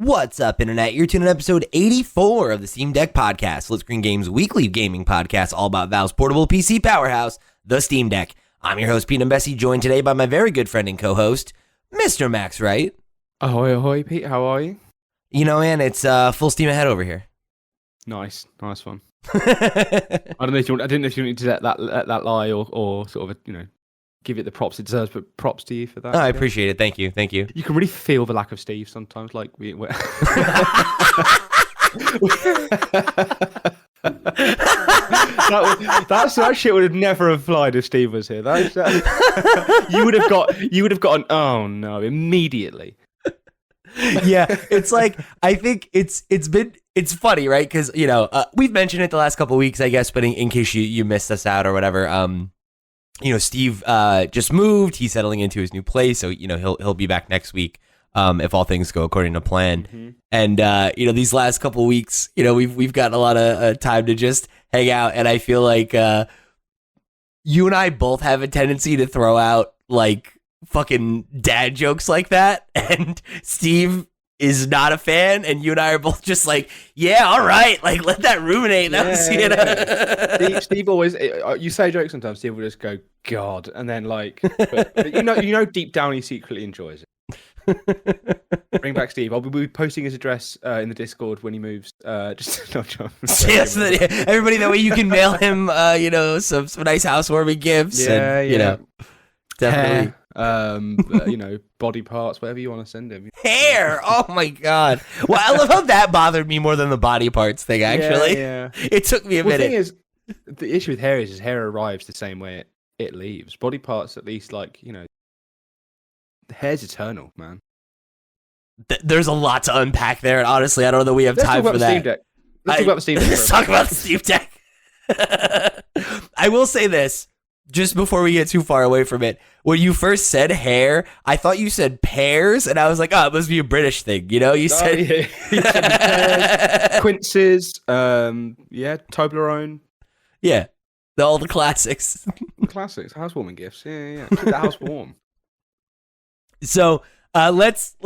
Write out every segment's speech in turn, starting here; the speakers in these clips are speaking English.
What's up, Internet? You're tuning in episode 84 of the Steam Deck Podcast, Split Screen Games weekly gaming podcast, all about Valve's portable PC powerhouse, the Steam Deck. I'm your host, Pete and Bessie, joined today by my very good friend and co-host, Mr. Max Wright. Ahoy, ahoy, Pete. How are you? You know, man, it's full steam ahead over here. Nice one. I didn't know if you wanted to let that lie or sort of give it the props it deserves, but props to you for that. Oh, I appreciate it. Thank you. You can really feel the lack of Steve sometimes. Like we're that shit would have never have flied if Steve was here. You would have got an oh no immediately. Yeah, it's like, I think it's funny, right? Because we've mentioned it the last couple of weeks, I guess, but in case you missed us out or whatever, Steve just moved. He's settling into his new place, so he'll be back next week if all things go according to plan. Mm-hmm. And these last couple of weeks, we've gotten a lot of time to just hang out, and I feel like you and I both have a tendency to throw out like fucking dad jokes like that, and Steve is not a fan, and you and I are both just like, yeah, all right, like let that ruminate. Steve always, you say jokes sometimes, Steve will just go God, and then but deep down he secretly enjoys it. Bring back Steve. I'll be posting his address in the Discord when he moves. Just not so everybody, that way you can mail him some nice housewarming gifts. Definitely. Body parts, whatever you want to send him. Hair. Oh my god. Well, I love how that bothered me more than the body parts thing. Actually, yeah. It took me a minute. The thing is, the issue with hair is his hair arrives the same way it leaves. Body parts, at least, the hair's eternal, man. There's a lot to unpack there, and honestly, I don't know that we have time for that. Let's talk about the Steam Deck. Let's talk about the Steam Deck. I will say this, just before we get too far away from it. When you first said hair, I thought you said pears, and I was like, oh, it must be a British thing. You said... Yeah. You said pears, quinces, Toblerone. Yeah, all the classics. Classics, housewarming gifts. Yeah. Keep the house warm. So let's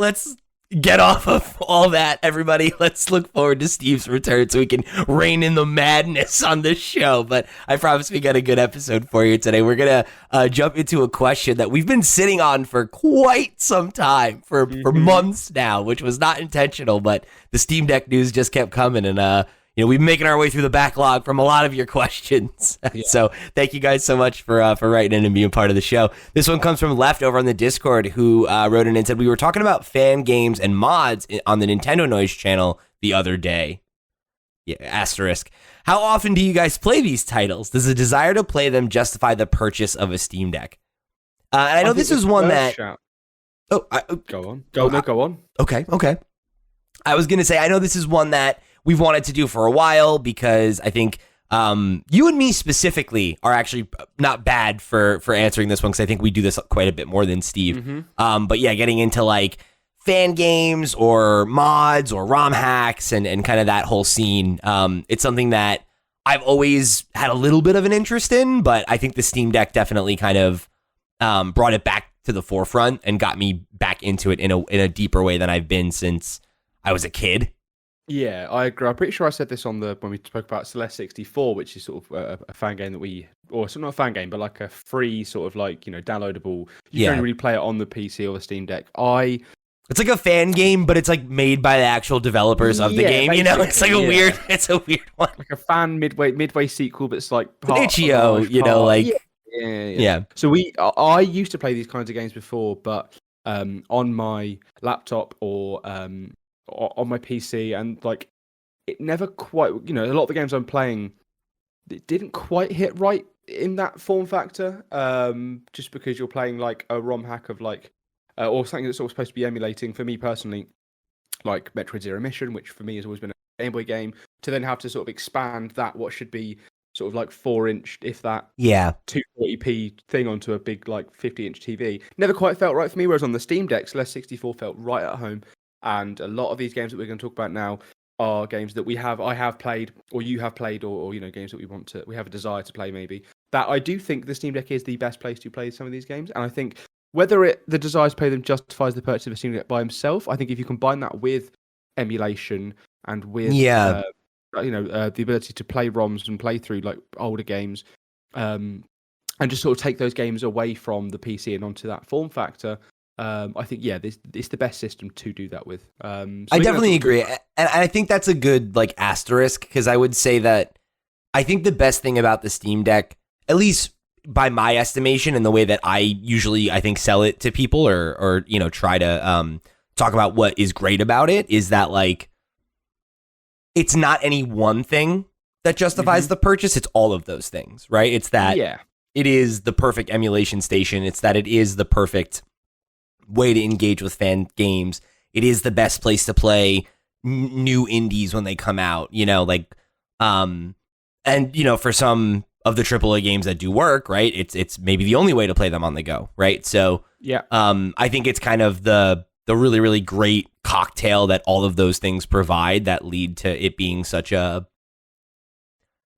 get off of all that, everybody. Let's look forward to Steve's return so we can rein in the madness on this show. But I promise we got a good episode for you today. We're going to jump into a question that we've been sitting on for quite some time, for months now, which was not intentional, but the Steam Deck news just kept coming, and we've been making our way through the backlog from a lot of your questions. Yeah. So thank you guys so much for writing in and being part of the show. This one comes from Leftover on the Discord, who wrote in and said, we were talking about fan games and mods on the Nintendo Noise channel the other day. Yeah, asterisk. How often do you guys play these titles? Does the desire to play them justify the purchase of a Steam Deck? And I know this is one that... Go on. Okay. I was going to say, I know this is one that we've wanted to do for a while, because I think you and me specifically are actually not bad for answering this one, because I think we do this quite a bit more than Steve. Mm-hmm. But yeah, getting into like fan games or mods or ROM hacks and kind of that whole scene, it's something that I've always had a little bit of an interest in, but I think the Steam Deck definitely kind of brought it back to the forefront and got me back into it in a deeper way than I've been since I was a kid. Yeah, I agree. I'm pretty sure I said this when we spoke about Celeste 64, which is sort of a fan game that it's not a fan game, but like a free sort of downloadable. You don't really play it on the PC or the Steam Deck. It's like a fan game, but it's like made by the actual developers of the game. It's like it's a weird one, like a fan midway sequel, but it's like itch.io. Yeah. So I used to play these kinds of games before, but on my laptop or on my PC, and it never quite, a lot of the games I'm playing, it didn't quite hit right in that form factor, just because you're playing like a ROM hack of or something that's sort of supposed to be emulating, for me personally, like Metroid Zero Mission, which for me has always been a Game Boy game, to then have to sort of expand that, what should be sort of like 4-inch, if that, 240p thing onto a big 50-inch TV. Never quite felt right for me, whereas on the Steam Deck, Celeste 64 felt right at home. And a lot of these games that we're going to talk about now are games that I have played, or you have played, or games that we have a desire to play maybe. That I do think the Steam Deck is the best place to play some of these games. And I think whether the desire to play them justifies the purchase of a Steam Deck by himself, I think if you combine that with emulation and with Yeah. the ability to play ROMs and play through like older games, and just sort of take those games away from the PC and onto that form factor. I think this it's the best system to do that with. So I definitely agree, and I think that's a good like asterisk, because I would say that I think the best thing about the Steam Deck, at least by my estimation and the way that I usually I think sell it to people or try to talk about what is great about it, is that like it's not any one thing that justifies the purchase. It's all of those things, right? It's that it is the perfect emulation station. It's that it is the perfect way to engage with fan games. It is the best place to play new indies when they come out, and for some of the AAA games that do work, right, it's maybe the only way to play them on the go, right? So I think it's kind of the really, really great cocktail that all of those things provide that lead to it being such a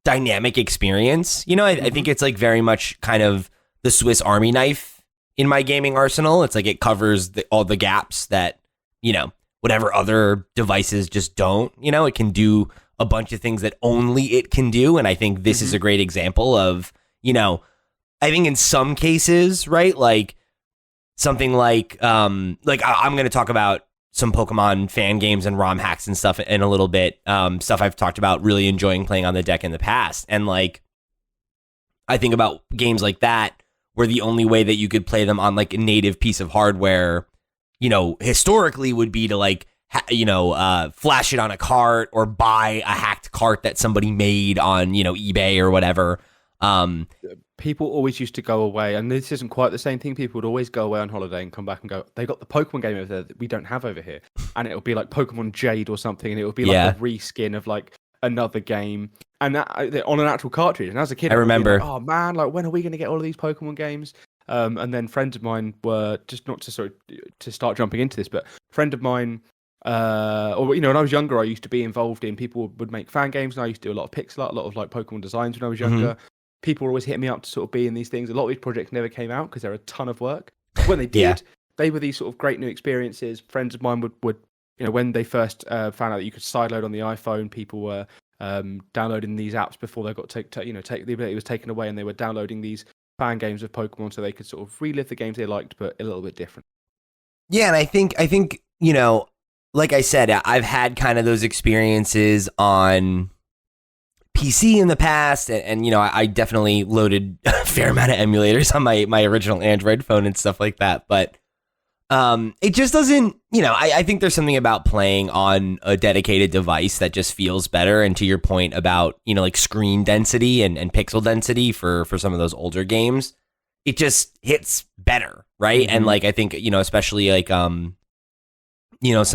dynamic experience. I think it's like very much kind of the Swiss Army knife in my gaming arsenal. It's like it covers all the gaps that, whatever other devices just don't. It can do a bunch of things that only it can do. And I think this is a great example of, I think in some cases, right, like something like I'm going to talk about some Pokemon fan games and ROM hacks and stuff in a little bit. Stuff I've talked about really enjoying playing on the deck in the past. And like, I think about games like that where the only way that you could play them on like a native piece of hardware, historically would be to like, flash it on a cart or buy a hacked cart that somebody made on, eBay or whatever. People always used to go away, and this isn't quite the same thing. People would always go away on holiday and come back and go, they got the Pokemon game over there that we don't have over here. And it'll be like Pokemon Jade or something, and it would be like a reskin of like another game, and that on an actual cartridge. And as a kid, I remember, like, oh man, like when are we going to get all of these Pokemon games? And then friends of mine were just not to start jumping into this, but a friend of mine, when I was younger, I used to be involved in, people would make fan games, and I used to do a lot of pixel art, a lot of like Pokemon designs when I was younger. People were always hitting me up to sort of be in these things. A lot of these projects never came out because they're a ton of work. When they did, they were these sort of great new experiences. Friends of mine would when they first found out that you could sideload on the iPhone, people were downloading these apps before they got the ability was taken away, and they were downloading these fan games of Pokemon so they could sort of relive the games they liked, but a little bit different. Yeah, and I think like I said, I've had kind of those experiences on PC in the past, and I definitely loaded a fair amount of emulators on my original Android phone and stuff like that. But it just doesn't, I think there's something about playing on a dedicated device that just feels better. And to your point about, like screen density and pixel density for some of those older games, it just hits better, right? And like I think, especially like some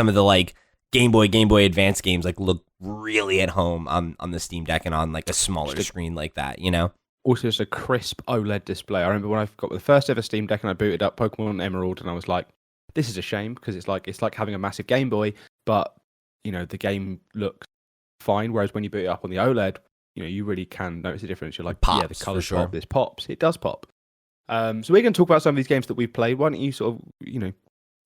of the like Game Boy Advance games like look really at home on the Steam Deck and on like a smaller screen like that, Also, just a crisp OLED display. I remember when I got the first ever Steam Deck and I booted up Pokemon Emerald, and I was like, this is a shame, because it's like having a massive Game Boy, but the game looks fine. Whereas when you boot it up on the OLED, you really can notice the difference. You're like, pops, yeah, the colors sure. pop. This pops. It does pop. So we're going to talk about some of these games that we've played. Why don't you sort of,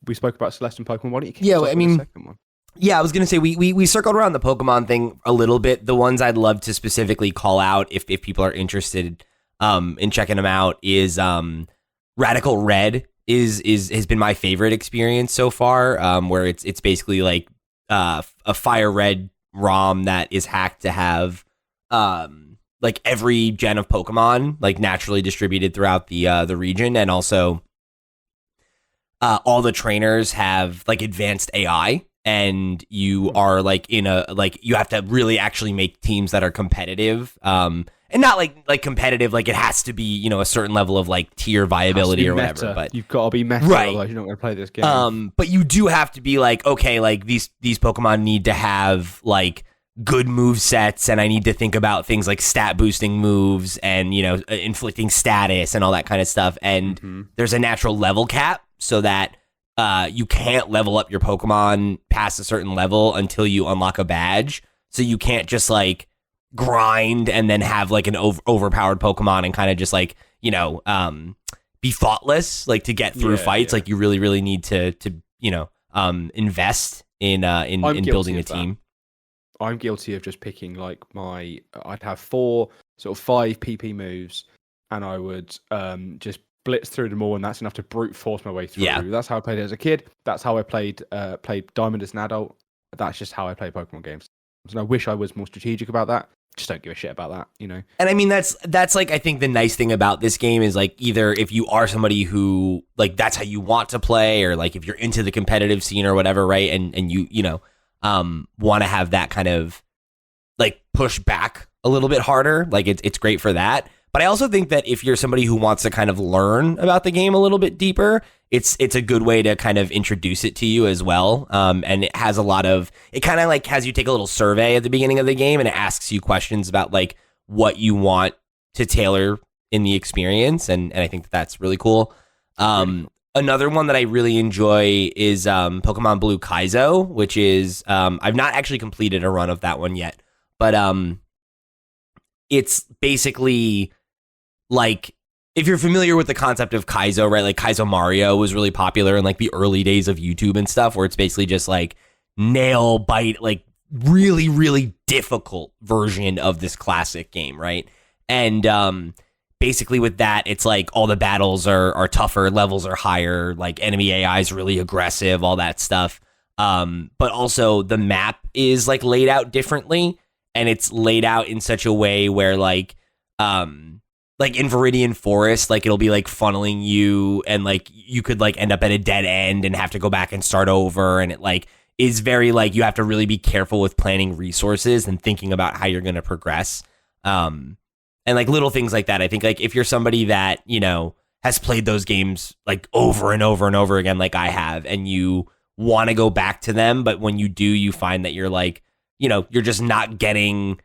we spoke about Celeste and Pokemon. Why don't you kick us off with the second one? Yeah, I was gonna say we circled around the Pokemon thing a little bit. The ones I'd love to specifically call out if people are interested in checking them out is Radical Red has been my favorite experience so far. Where it's basically like a Fire Red ROM that is hacked to have like every gen of Pokemon like naturally distributed throughout the region, and also all the trainers have like advanced AI. And you are like you have to really actually make teams that are competitive, and not like competitive, like it has to be, a certain level of like tier viability or whatever, but you've got to be meta, right. Otherwise you're not going to play this game. But you do have to be like, okay, like these Pokemon need to have like good move sets, and I need to think about things like stat boosting moves and, inflicting status and all that kind of stuff. And there's a natural level cap so that you can't level up your Pokemon past a certain level until you unlock a badge. So you can't just like grind and then have like an overpowered Pokemon and kind of just like, be thoughtless, like to get through fights. Yeah. Like you really, really need to invest I'm in guilty building a of that. team? I'm guilty of just picking like I'd have 4 sort of 5 PP moves, and I would just blitz through them all, and that's enough to brute force my way through. Yeah. That's how I played it as a kid. That's how I played Diamond as an adult. That's just how I play Pokemon games. And I wish I was more strategic about that. Just don't give a shit about that, you know. And I mean that's like I think the nice thing about this game is like either if you are somebody who like that's how you want to play, or like if you're into the competitive scene or whatever, right? And you know want to have that kind of like push back a little bit harder, like it's great for that. But I also think that if you're somebody who wants to kind of learn about the game a little bit deeper, it's a good way to kind of introduce it to you as well. And it has a lot of, it kind of like has you take a little survey at the beginning of the game, and it asks you questions about like what you want to tailor in the experience. And I think that's really cool. Another one that I really enjoy is Pokemon Blue Kaizo, which is, I've not actually completed a run of that one yet, but it's basically like, if you're familiar with the concept of Kaizo, right? Like Kaizo Mario was really popular in like the early days of YouTube and stuff, where it's basically just like nail bite, like really, really difficult version of this classic game, right? And basically with that, it's like all the battles are tougher, levels are higher, like enemy AI is really aggressive, all that stuff. But also the map is like laid out differently, and it's laid out in such a way where like in Viridian Forest, like it'll be like funneling you, and like you could like end up at a dead end and have to go back and start over, and it like is very like you have to really be careful with planning resources and thinking about how you're going to progress. And like little things like that. I think like if you're somebody that, you know, has played those games like over and over and over again, like I have, and you want to go back to them, but when you do, you find that you're like, you know, you're just not getting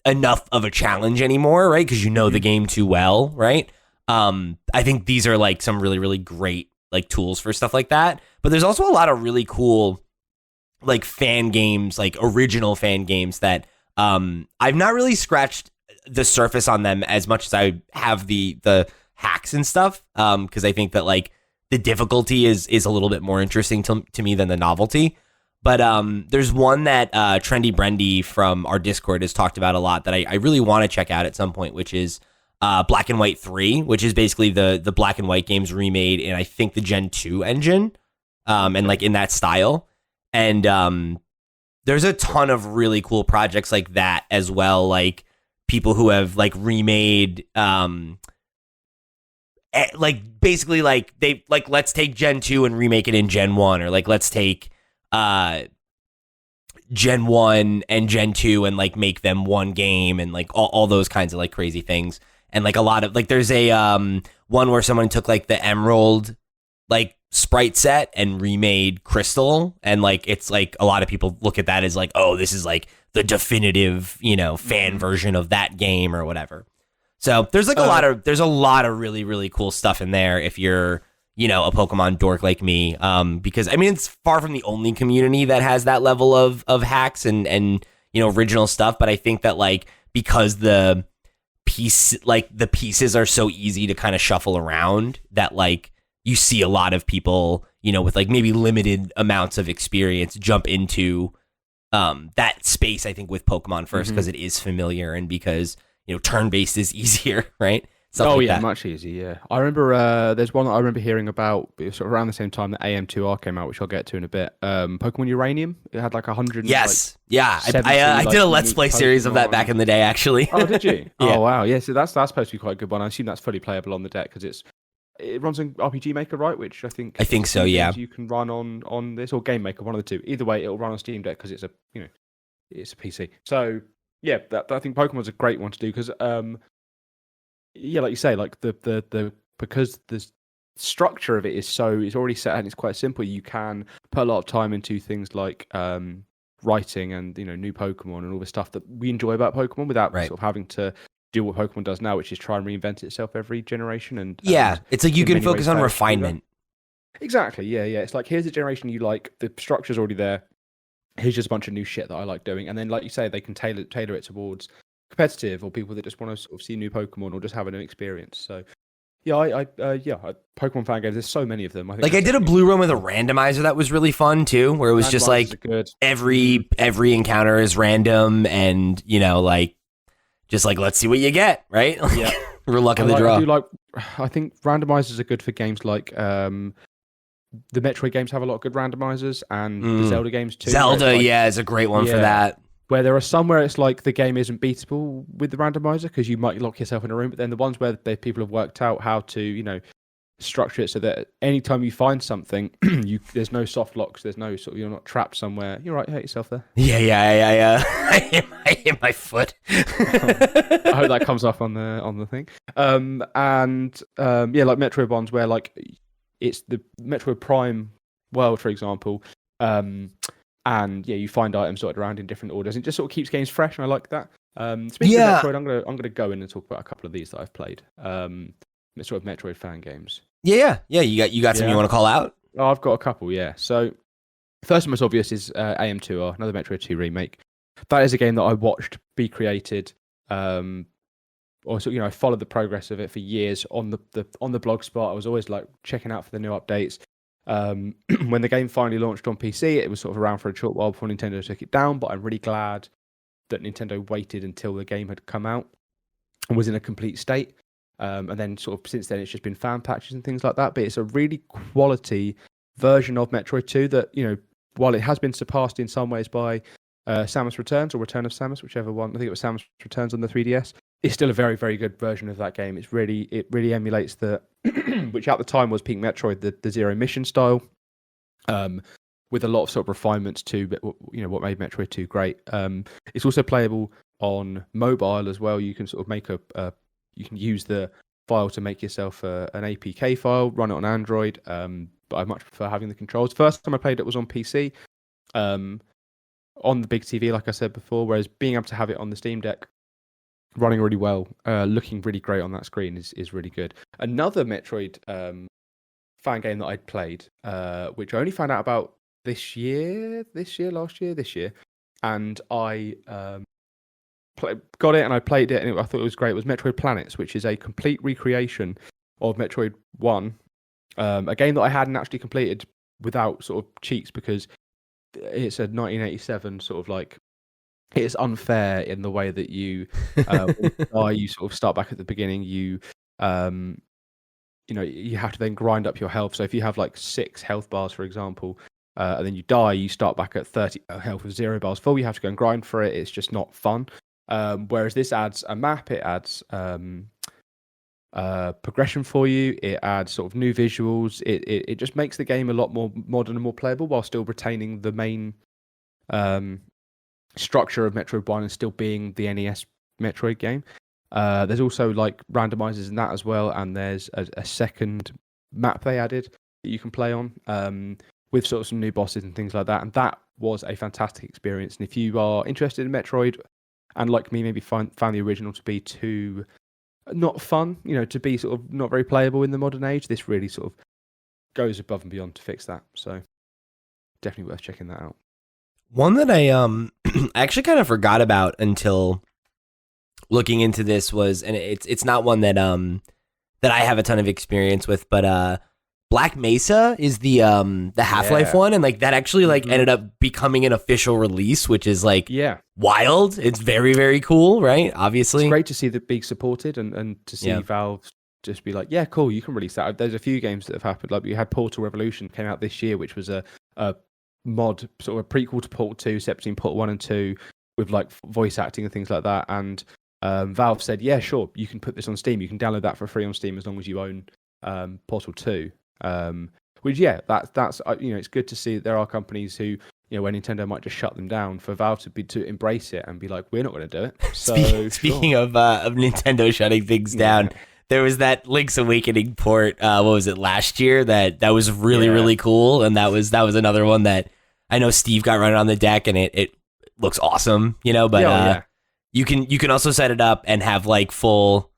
enough of a challenge anymore, right? Because you know the game too well, right? I think these are like some really, really great like tools for stuff like that. But there's also a lot of really cool like fan games, like original fan games that I've not really scratched the surface on them as much as I have the hacks and stuff, because I think that like the difficulty is a little bit more interesting to me than the novelty. But there's one that Trendy Brendy from our Discord has talked about a lot that I really want to check out at some point, which is Black and White 3, which is basically the Black and White games remade in I think the Gen 2 engine, and like in that style. And there's a ton of really cool projects like that as well, like people who have like remade like basically like they like let's take Gen 2 and remake it in Gen 1, or like let's take Gen 1 and Gen 2 and like make them one game, and like all those kinds of like crazy things. And like a lot of like there's a one where someone took like the Emerald like sprite set and remade Crystal, and like it's like a lot of people look at that as like, oh, this is like the definitive, you know, fan version of that game or whatever. So there's like a lot of really, really cool stuff in there if you're, you know, a Pokemon dork like me, because I mean it's far from the only community that has that level of hacks and you know, original stuff. But I think that like because the pieces are so easy to kind of shuffle around, that like you see a lot of people, you know, with like maybe limited amounts of experience jump into that space. I think with Pokemon first because it is familiar, and because, you know, turn-based is easier, right? Stuff like that. Much easier. Yeah, I remember there's one that I remember hearing about. It was sort of around the same time that AM2R came out, which I'll get to in a bit. Pokemon Uranium. It had like 100. Yes, like, yeah. I did a Let's Play series of that back in the day, actually. Oh, did you? Yeah. Oh, wow. Yeah, so that's supposed to be quite a good one. I assume that's fully playable on the deck because it runs on RPG Maker, right? Which I think so. Yeah. You can run on this, or Game Maker, one of the two. Either way, it'll run on Steam Deck because it's a PC. So yeah, I think Pokemon's a great one to do because yeah, like you say, like the because the structure of it is so it's already set and it's quite simple. You can put a lot of time into things like writing and, you know, new Pokemon and all the stuff that we enjoy about Pokemon without sort of having to do what Pokemon does now, which is try and reinvent itself every generation. And it's like you can focus on refinement. Exactly. Yeah. It's like, here's a generation you like. The structure's already there. Here's just a bunch of new shit that I like doing, and then, like you say, they can tailor it towards competitive or people that just want to sort of see new Pokemon or just have an experience. So Pokemon fan games. There's so many of them. I think Like I did a blue run with a randomizer that was really fun too, where it was just like good. every encounter is random, and like just like let's see what you get, right? Like, Yeah. we're luck of the draw. I think randomizers are good for games like the Metroid games have a lot of good randomizers, and the Zelda games too. Zelda, is a great one for that. Where there are some where it's like the game isn't beatable with the randomizer because you might lock yourself in a room, but then the ones where people have worked out how to, structure it so that anytime you find something, there's no soft locks, there's no sort of, you're not trapped somewhere. You're right, you hurt yourself there. Yeah. I hit my foot. I hope that comes off on the thing. Like Metroid ones where like it's the Metroid Prime world, for example. And you find items sorted around in different orders. It just sort of keeps games fresh, and I like that. Speaking of Metroid, I'm gonna go in and talk about a couple of these that I've played. Sort of Metroid fan games. Yeah. You got some you want to call out? Oh, I've got a couple. Yeah. So first and most obvious is AM2R, another Metroid 2 remake. That is a game that I watched be created. I followed the progress of it for years on the blog spot. I was always like checking out for the new updates. When the game finally launched on PC, it was sort of around for a short while before Nintendo took it down, but I'm really glad that Nintendo waited until the game had come out and was in a complete state. And then sort of since then, it's just been fan patches and things like that. But it's a really quality version of Metroid 2 that, while it has been surpassed in some ways by Samus Returns or Return of Samus, whichever one. I think it was Samus Returns on the 3DS. It's still a very, very good version of that game. It really emulates the, which at the time was Peak Metroid, the Zero Mission style, with a lot of sort of refinements to, what made Metroid 2 great. It's also playable on mobile as well. You can sort of make you can use the file to make yourself an APK file, run it on Android. But I much prefer having the controls. First time I played it was on PC, on the big TV, like I said before. Whereas being able to have it on the Steam Deck, running really well, looking really great on that screen is really good. Another Metroid fan game that I'd played, which I only found out about this year, and I got it and I played it and I thought it was great. It was Metroid Planets, which is a complete recreation of Metroid 1, a game that I hadn't actually completed without sort of cheats because it's a 1987 sort of like. It's unfair in the way that you you sort of start back at the beginning. You you have to then grind up your health. So if you have like 6 health bars, for example, and then you die, you start back at 30 health with 0 bars full. You have to go and grind for it. It's just not fun. Whereas this adds a map, it adds progression for you. It adds sort of new visuals. It just makes the game a lot more modern and more playable while still retaining the main structure of Metroid 1 and still being the NES Metroid game. There's also like randomizers in that as well, and there's a second map they added that you can play on with sort of some new bosses and things like that. And that was a fantastic experience. And if you are interested in Metroid and like me, maybe found the original to be too not fun, to be sort of not very playable in the modern age, this really sort of goes above and beyond to fix that. So definitely worth checking that out. One that I actually kind of forgot about until looking into this was, and it's not one that that I have a ton of experience with, but Black Mesa is the Half-Life one, and like that actually like ended up becoming an official release, which is like wild. It's very, very cool, right? Obviously, it's great to see that being supported and to see Valve just be like, yeah, cool, you can release that. There's a few games that have happened. Like you had Portal Revolution came out this year, which was a mod, sort of a prequel to Portal 2, set between Portal 1 and 2, with like voice acting and things like that. And Valve said, yeah, sure, you can put this on Steam. You can download that for free on Steam as long as you own Portal 2. Which that's it's good to see that there are companies who, where Nintendo might just shut them down, for Valve to embrace it and be like, we're not going to do it. So speaking of Nintendo shutting things down, there was that Link's Awakening port. What was it, last year? That was really really cool, and that was another one that I know Steve got running on the deck, and it looks awesome, But you can also set it up and have like full.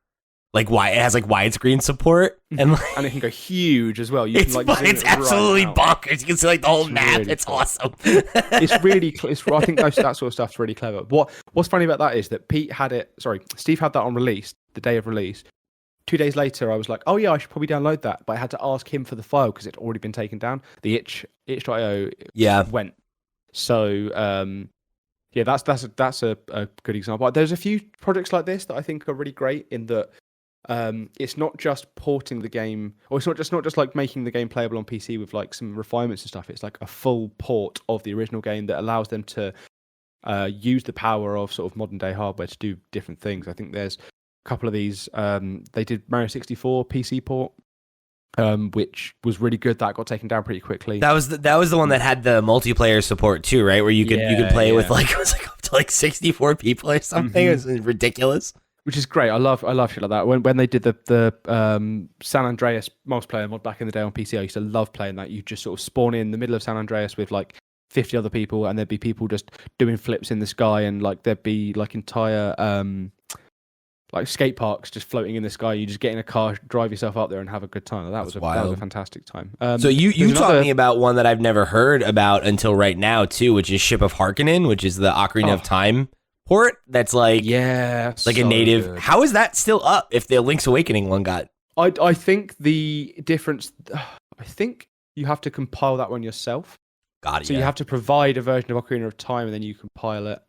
Like it has like widescreen support and it can go huge as well. It's absolutely bonkers. You can see like the whole map. Really it's cool. Awesome. It's really. I think that sort of stuff's really clever. What's funny about that is that Steve had that on release, the day of release, 2 days later, I was like, oh yeah, I should probably download that, but I had to ask him for the file because it'd already been taken down. The itch.io Yeah. went. So yeah, that's a good example. There's a few projects like this that I think are really great in that it's not just porting the game, or it's not just like making the game playable on PC with like some refinements and stuff. It's like a full port of the original game that allows them to use the power of sort of modern day hardware to do different things. I think there's a couple of these. They did Mario 64 PC port, which was really good. That got taken down pretty quickly. That was the one that had the multiplayer support too, right? Where you could play with like, it was like up to like 64 people or something. It was ridiculous. Which is great. I love shit like that. When they did the San Andreas multiplayer mod back in the day on PC, I used to love playing that. You just sort of spawn in the middle of San Andreas with like 50 other people, and there'd be people just doing flips in the sky, and like there'd be like entire like skate parks just floating in the sky. You just get in a car, drive yourself up there, and have a good time. That was a fantastic time. So you taught me about one that I've never heard about until right now too, which is Ship of Harkonnen, which is the Ocarina of Time port. That's like like so a native. Good. How is that still up? If the Link's Awakening one got, I think the difference. I think you have to compile that one yourself. Got it. So you have to provide a version of Ocarina of Time, and then you compile it.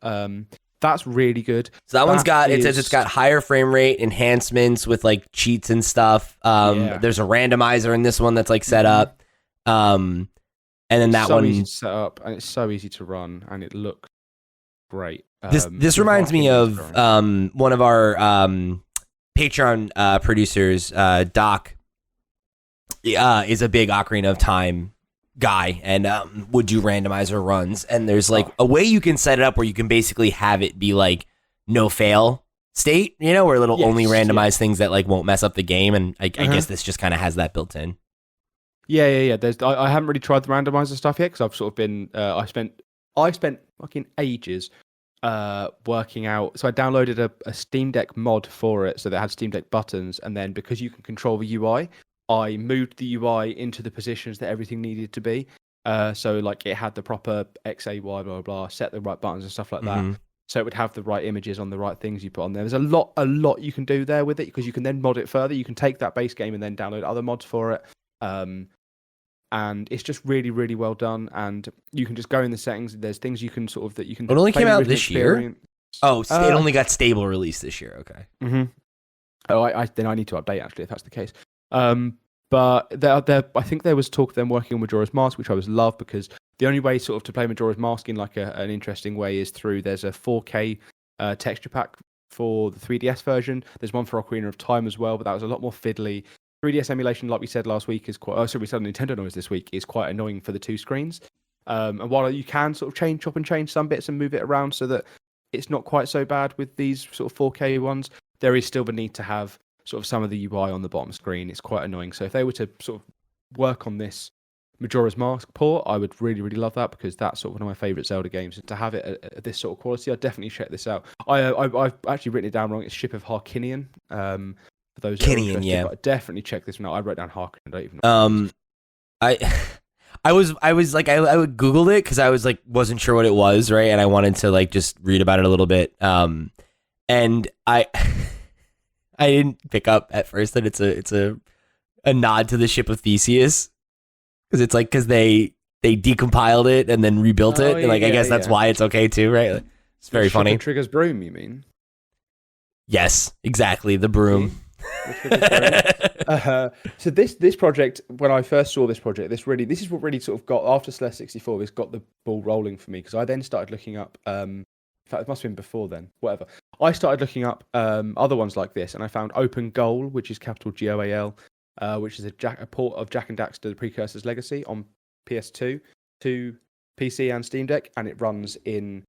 That's really good. So that one's got, it says it's got higher frame rate enhancements with like cheats and stuff. There's a randomizer in this one that's like set up. And then that one easy to set up, and it's so easy to run, and it looks great. This reminds me of one of our Patreon producers, Doc, is a big Ocarina of Time guy, and would do randomizer runs, and there's like a way you can set it up where you can basically have it be like no fail state, you know, where it'll only randomize things that like won't mess up the game, and I guess this just kind of has that built in. Yeah. I haven't really tried the randomizer stuff yet because I've sort of been I spent fucking ages working out. So I downloaded a Steam Deck mod for it, so that had Steam Deck buttons, and then because you can control the UI, I moved the UI into the positions that everything needed to be. So like it had the proper X, A, Y, blah, blah, blah, set the right buttons and stuff like that. So it would have the right images on the right things you put on there. There's a lot you can do there with it, because you can then mod it further. You can take that base game and then download other mods for it. And it's just really, really well done. And you can just go in the settings. There's things you can sort of, that you can. It only came out this year? Oh, it only got stable release this year. Okay. Oh, then I need to update actually if that's the case. But I think there was talk of them working on Majora's Mask, which I was love, because the only way sort of to play Majora's Mask in like an interesting way is through, there's a 4K texture pack for the 3DS version. There's one for Ocarina of Time as well, but that was a lot more fiddly. 3DS emulation, like we said last week, is quite. Oh, sorry, we said Nintendo noise this week, is quite annoying for the two screens. And while you can sort of chop and change some bits and move it around so that it's not quite so bad with these sort of 4K ones, there is still the need to have sort of some of the UI on the bottom screen. It's quite annoying. So if they were to sort of work on this Majora's Mask port, I would really, really love that, because that's sort of one of my favourite Zelda games. And to have it at this sort of quality, I'd definitely check this out. I've actually written it down wrong. It's Ship of Harkonnen. For those Kinian, yeah. But definitely check this one out. I wrote down Harkonnen. I don't even know. I was like, I would Googled it because I was like, wasn't sure what it was, right? And I wanted to like just read about it a little bit. And I didn't pick up at first that it's a nod to the Ship of Theseus, because it's like, because they decompiled it and then rebuilt it, and like I guess that's why it's okay too, right? Like, it's very funny. Trigger's broom, you mean? Yes, exactly, the broom. So this project, when I first saw this project, this is what really sort of got, after Celeste 64, this got the ball rolling for me, because I then started looking up. In fact, it must have been before then. Whatever. I started looking up other ones like this, and I found Open Goal, which is capital GOAL, which is a port of Jak and Daxter: The Precursor's Legacy on PS2 to PC and Steam Deck, and it runs in,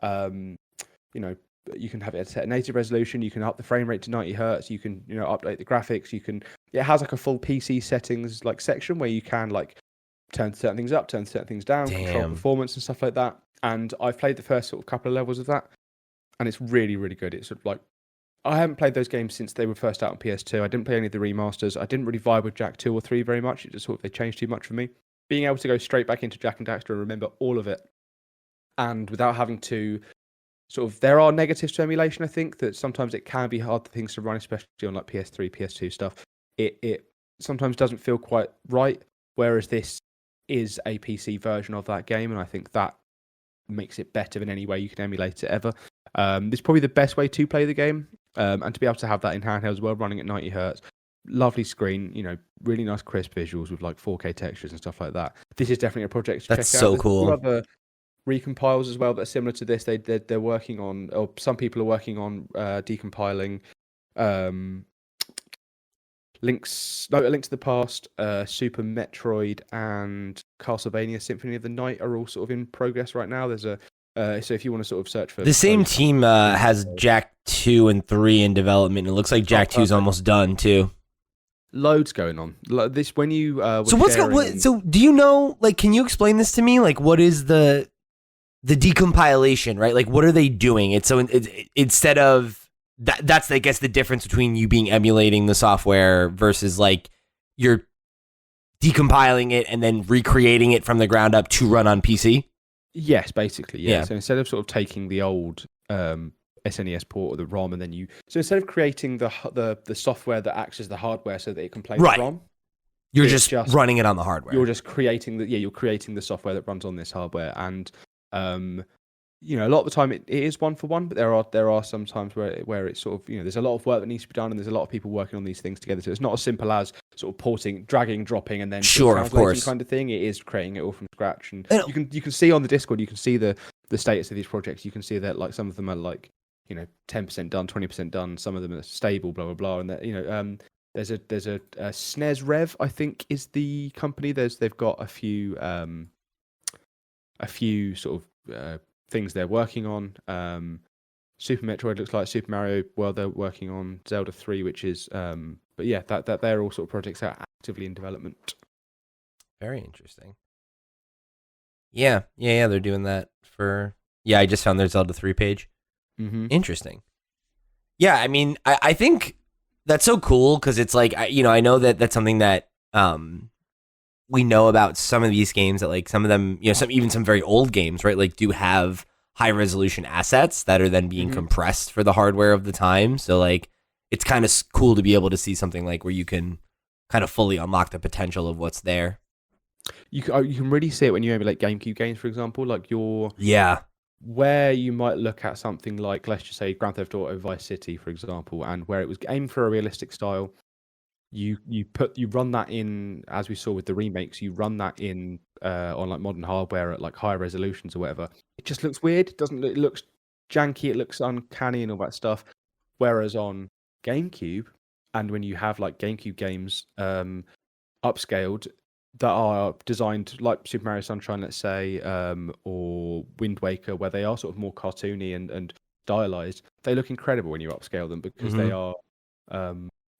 you can have it at native resolution. You can up the frame rate to 90 hertz. You can, update the graphics. It has like a full PC settings like section where you can like turn certain things up, turn certain things down, control performance and stuff like that. And I've played the first sort of couple of levels of that, and it's really, really good. It's sort of like, I haven't played those games since they were first out on PS2. I didn't play any of the remasters. I didn't really vibe with Jak 2 or 3 very much. It just sort of, they changed too much for me. Being able to go straight back into Jak and Daxter and remember all of it, and without having to sort of there are negatives to emulation. I think that sometimes it can be hard for things to run, especially on like PS3, PS2 stuff. It sometimes doesn't feel quite right. Whereas this is a PC version of that game, and I think that makes it better than any way you can emulate it ever. It's probably the best way to play the game, and to be able to have that in handheld as well, running at 90 hertz. Lovely screen, really nice crisp visuals with like 4K textures and stuff like that. This is definitely a project to check out. That's so cool. There's other recompiles as well that are similar to this. They're working on, or some people are working on decompiling Link to the Past, Super Metroid, and Castlevania Symphony of the Night are all sort of in progress right now. There's a so if you want to sort of search for the same team has Jak 2 and 3 in development. It looks like Jak 2 is almost done too. Loads going on. This when you so do you know, like, can you explain this to me? Like, what is the decompilation, right? Like, what are they doing? It's so instead of that's, I guess, the difference between you being emulating the software versus like you're decompiling it and then recreating it from the ground up to run on PC. Yes, basically, yeah. Yeah. So instead of sort of taking the old SNES port or the ROM, and then instead of creating the software that acts as the hardware so that it can play the ROM, you're just running it on the hardware. You're just creating the software that runs on this hardware, and a lot of the time it is one for one, but there are some times where it's sort of there's a lot of work that needs to be done, and there's a lot of people working on these things together. So it's not as simple as sort of porting, dragging, dropping, and then sure, of course, kind of thing. It is creating it all from scratch, and you can see on the Discord, you can see the status of these projects. You can see that like some of them are like 10% done, 20% done. Some of them are stable, blah blah blah, and that there's a SNES Rev, I think, is the company. They've got a few sort of things they're working on. Super Metroid looks like, Super Mario World they're working on, Zelda 3, which is but yeah, that they're all sort of projects that are actively in development. Very interesting. Yeah, they're doing that for. Yeah, I just found their Zelda 3 page. Mm-hmm. Interesting. Yeah, I mean, I think that's so cool because it's like, I know that that's something that we know about some of these games, that like some of them, some very old games, right, like do have high resolution assets that are then being compressed for the hardware of the time. So like it's kind of cool to be able to see something like where you can kind of fully unlock the potential of what's there. You can really see it when you emulate GameCube games, for example, like where you might look at something like, let's just say, Grand Theft Auto Vice City, for example, and where it was aimed for a realistic style. You run that in, as we saw with the remakes, you run that in on like modern hardware at like higher resolutions or whatever. It just looks weird. It looks janky. It looks uncanny and all that stuff. Whereas on GameCube, and when you have like GameCube games upscaled that are designed like Super Mario Sunshine, let's say, or Wind Waker, where they are sort of more cartoony and stylized, they look incredible when you upscale them, because they are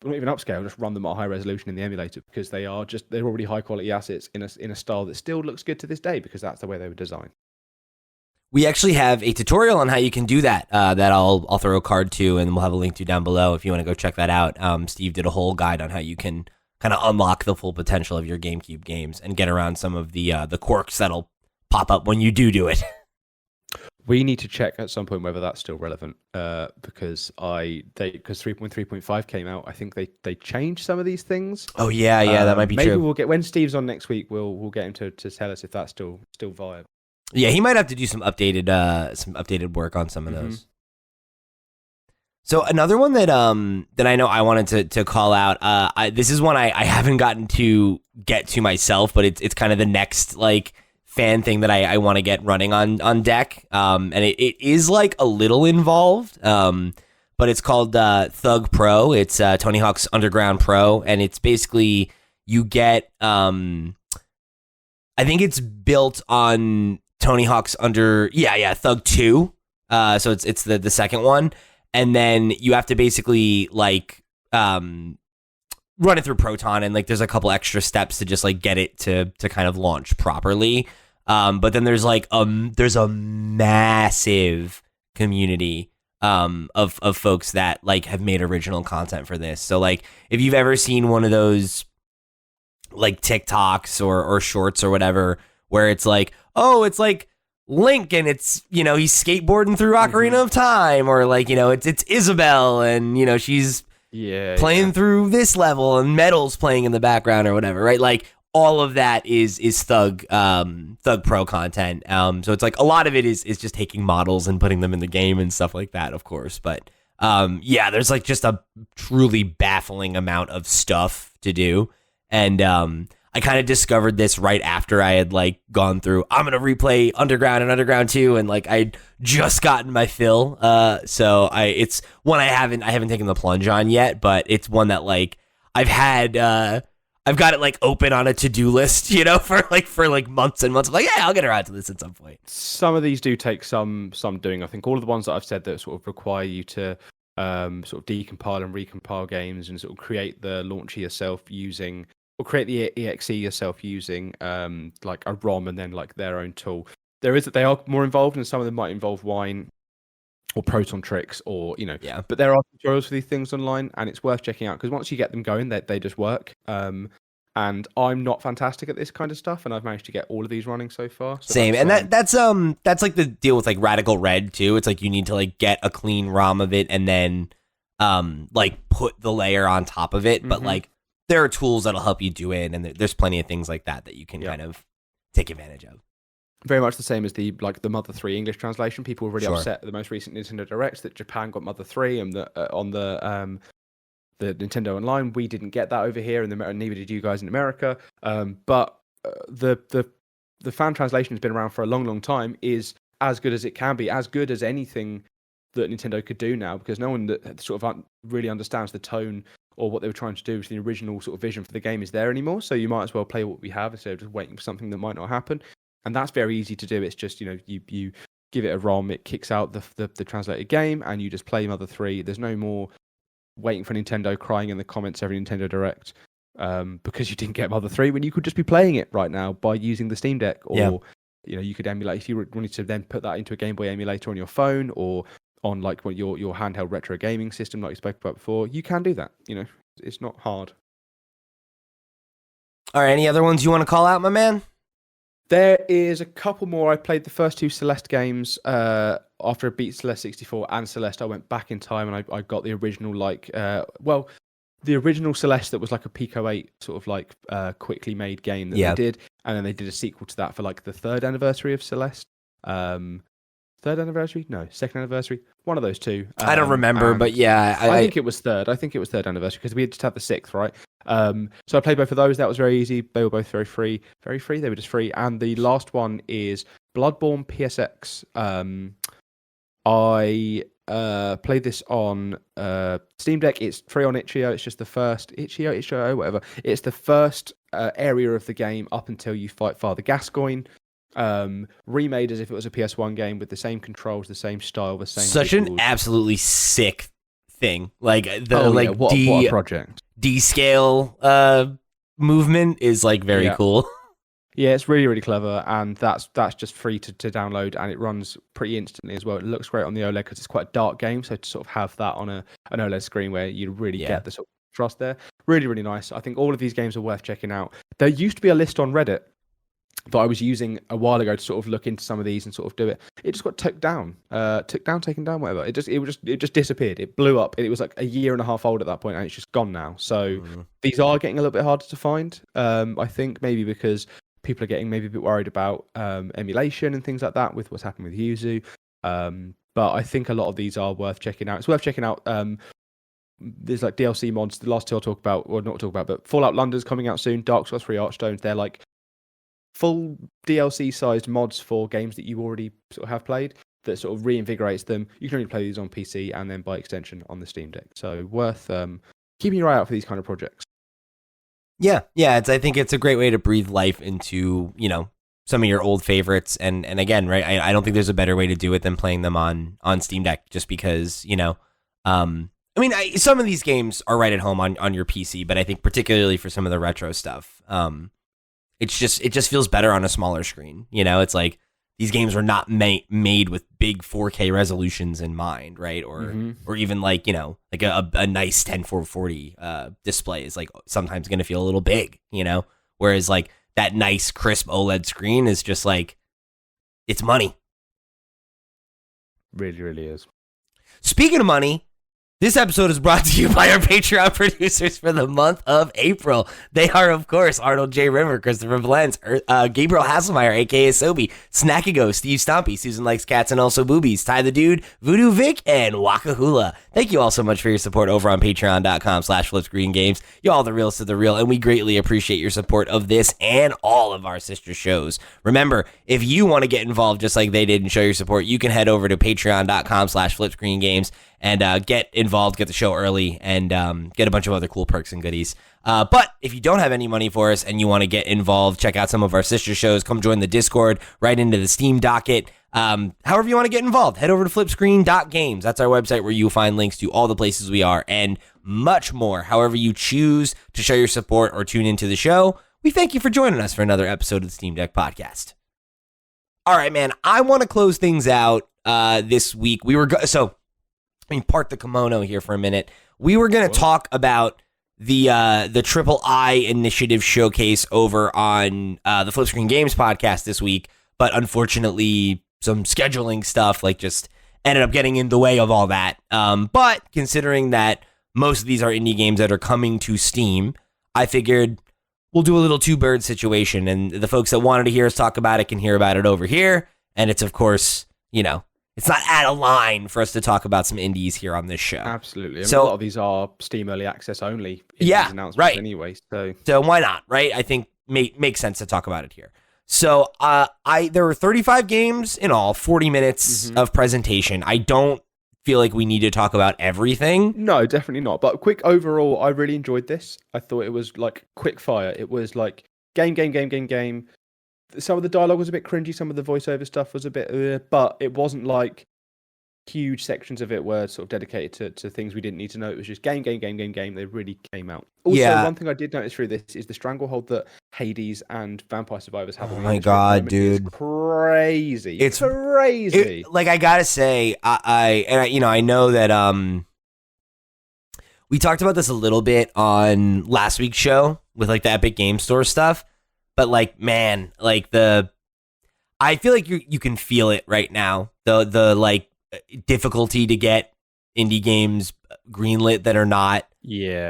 not even upscale, just run them at a high resolution in the emulator, because they're already high quality assets in a style that still looks good to this day, because that's the way they were designed. We actually have a tutorial on how you can do that that I'll throw a card to, and we'll have a link to down below if you want to go check that out. Steve did a whole guide on how you can kind of unlock the full potential of your GameCube games and get around some of the quirks that'll pop up when you do it. We need to check at some point whether that's still relevant, because 3.3.5 came out. I think they changed some of these things. Oh yeah, that might be maybe true. We'll get, when Steve's on next week, we'll get him to tell us if that's still viable. Yeah, he might have to do some updated work on some of those. So another one that I know I wanted to call out. This is one I haven't gotten to get to myself, but it's kind of the next like fan thing that I want to get running on deck. And it is like a little involved. But it's called Thug Pro. It's Tony Hawk's Underground Pro, and it's basically you get. I think it's built on Tony Hawk's Thug 2. So it's the second one. And then you have to basically like run it through Proton, and like there's a couple extra steps to just like get it to kind of launch properly. But then there's like there's a massive community of folks that like have made original content for this. So like if you've ever seen one of those like TikToks or shorts or whatever, where it's like, oh, it's like Link and it's, you know, he's skateboarding through Ocarina of Time, or like, you know, it's Isabelle and, you know, she's playing through this level and Metal's playing in the background or whatever, right? Like all of that is Thug Pro content. So it's like a lot of it is just taking models and putting them in the game and stuff like that, of course. But yeah, there's like just a truly baffling amount of stuff to do. And I kind of discovered this right after I had like gone through, I'm going to replay Underground and Underground 2, and like I'd just gotten my fill. So it's one I haven't taken the plunge on yet, but it's one that like I've got it like open on a to-do list, you know, for like months and months. I'm like, yeah, I'll get around to this at some point. Some of these do take some doing. I think all of the ones that I've said that sort of require you to sort of decompile and recompile games and sort of create the launcher yourself using, or create the exe yourself using like a ROM and then like their own tool. They are more involved, and some of them might involve Wine or Proton Tricks, or you know. Yeah. But there are tutorials for these things online, and it's worth checking out because once you get them going, they just work. And I'm not fantastic at this kind of stuff, and I've managed to get all of these running so far. So same, and that's like the deal with like Radical Red too. It's like you need to like get a clean ROM of it and then like put the layer on top of it, but like there are tools that'll help you do it, and there's plenty of things like that you can kind of take advantage of. Very much the same as the Mother 3 English translation. People were really upset at the most recent Nintendo Direct that Japan got Mother 3, and on the Nintendo Online we didn't get that over here, and neither did you guys in America. But the fan translation has been around for a long time, is as good as it can be, as good as anything that Nintendo could do now, because no one that sort of really understands the tone or what they were trying to do with the original sort of vision for the game is there anymore. So you might as well play what we have instead of just waiting for something that might not happen. And that's very easy to do. It's just, you know, you give it a ROM, it kicks out the translated game, and you just play Mother 3. There's no more waiting for Nintendo crying in the comments every Nintendo Direct because you didn't get Mother 3, when you could just be playing it right now by using the Steam Deck, or you know, you could emulate if you wanted to then put that into a Game Boy emulator on your phone or on like your handheld retro gaming system like you spoke about before. You can do that. You know, it's not hard. All right, any other ones you want to call out, my man? There is a couple more. I played the first two Celeste games after I beat Celeste 64 and Celeste. I went back in time and I got the original, the original Celeste that was like a Pico 8 sort of like quickly made game that they did. And then they did a sequel to that for like the third anniversary of Celeste. Third anniversary? No, second anniversary. One of those two. I don't remember, but yeah. I think it was third. I think it was third anniversary because we just had the sixth, right? So I played both of those. That was very easy. They were both very free. Very free. They were just free. And the last one is Bloodborne PSX. I played this on Steam Deck. It's free on Itch.io. It's just the first Itch.io, whatever. It's the first area of the game up until you fight Father Gascoigne. Remade as if it was a PS1 game with the same controls, the same style, the same. Such visuals. An absolutely sick thing. Like what a project. D scale movement is like very cool. Yeah, it's really, really clever, and that's just free to download, and it runs pretty instantly as well. It looks great on the OLED because it's quite a dark game, so to sort of have that on an OLED screen where you really get the sort of trust there. Really, really nice. I think all of these games are worth checking out. There used to be a list on Reddit that I was using a while ago to sort of look into some of these and sort of do it. It just got taken down, whatever. It just disappeared. It blew up. It was like a year and a half old at that point, and it's just gone now. So these are getting a little bit harder to find. I think maybe because people are getting maybe a bit worried about emulation and things like that with what's happened with Yuzu. But I think a lot of these are worth checking out. It's worth checking out. There's like DLC mods. The last two I'll talk about, or not talk about, but Fallout London's coming out soon. Dark Souls 3 Archstones. They're like full DLC sized mods for games that you already sort of have played that sort of reinvigorates them. You can only play these on PC and then by extension on the Steam Deck. So worth keeping your eye out for these kind of projects. Yeah. I think it's a great way to breathe life into, you know, some of your old favorites. And again, right, I don't think there's a better way to do it than playing them on Steam Deck, just because, you know, I mean, some of these games are right at home on your PC, but I think particularly for some of the retro stuff, it just feels better on a smaller screen. You know, it's like these games are not made with big 4K resolutions in mind, right? Or even like, you know, like a nice 10440 display is like sometimes going to feel a little big, you know? Whereas like that nice crisp OLED screen is just like, it's money, Really, really is. Speaking of money, this episode is brought to you by our Patreon producers for the month of April. They are, of course, Arnold J. River, Christopher Valens, Gabriel Hasselmeyer, a.k.a. Sobe, Snackago, Steve Stompy, Susan Likes Cats and Also Boobies, Ty the Dude, Voodoo Vic, and Wakahula. Thank you all so much for your support over on patreon.com/FlipScreenGames. You all the reals to the real, and we greatly appreciate your support of this and all of our sister shows. Remember, if you want to get involved just like they did and show your support, you can head over to patreon.com/FlipScreenGames and get involved, get the show early, and get a bunch of other cool perks and goodies. But if you don't have any money for us and you want to get involved, check out some of our sister shows. Come join the Discord, right into the Steam docket. However you want to get involved, head over to flipscreen.games. That's our website where you'll find links to all the places we are and much more. However you choose to show your support or tune into the show, we thank you for joining us for another episode of the Steam Deck Podcast. All right, man, I want to close things out this week. Part the kimono here for a minute. We were going to talk about the Triple I Initiative showcase over on the Flip Screen Games podcast this week, but unfortunately some scheduling stuff just ended up getting in the way of all that. But considering that most of these are indie games that are coming to Steam, I figured we'll do a little two-bird situation, and the folks that wanted to hear us talk about it can hear about it over here, and it's, of course, it's not out of line for us to talk about some indies here on this show. Absolutely. A lot of these are Steam Early Access only. Yeah, right. Anyway, so why not, right? I think makes sense to talk about it here. So there were 35 games in all, 40 minutes of presentation. I don't feel like we need to talk about everything. No, definitely not. But quick overall, I really enjoyed this. I thought it was quick fire. It was game. Some of the dialogue was a bit cringy. Some of the voiceover stuff was a bit, but it wasn't huge sections of it were sort of dedicated to things we didn't need to know. It was just game. They really came out. Also, one thing I did notice through this is the stranglehold that Hades and Vampire Survivors have. Oh my god, dude! It's crazy. It's crazy. I gotta say, I know that we talked about this a little bit on last week's show with the Epic Game Store stuff. But man, I feel like you can feel it right now. The difficulty to get indie games greenlit that are not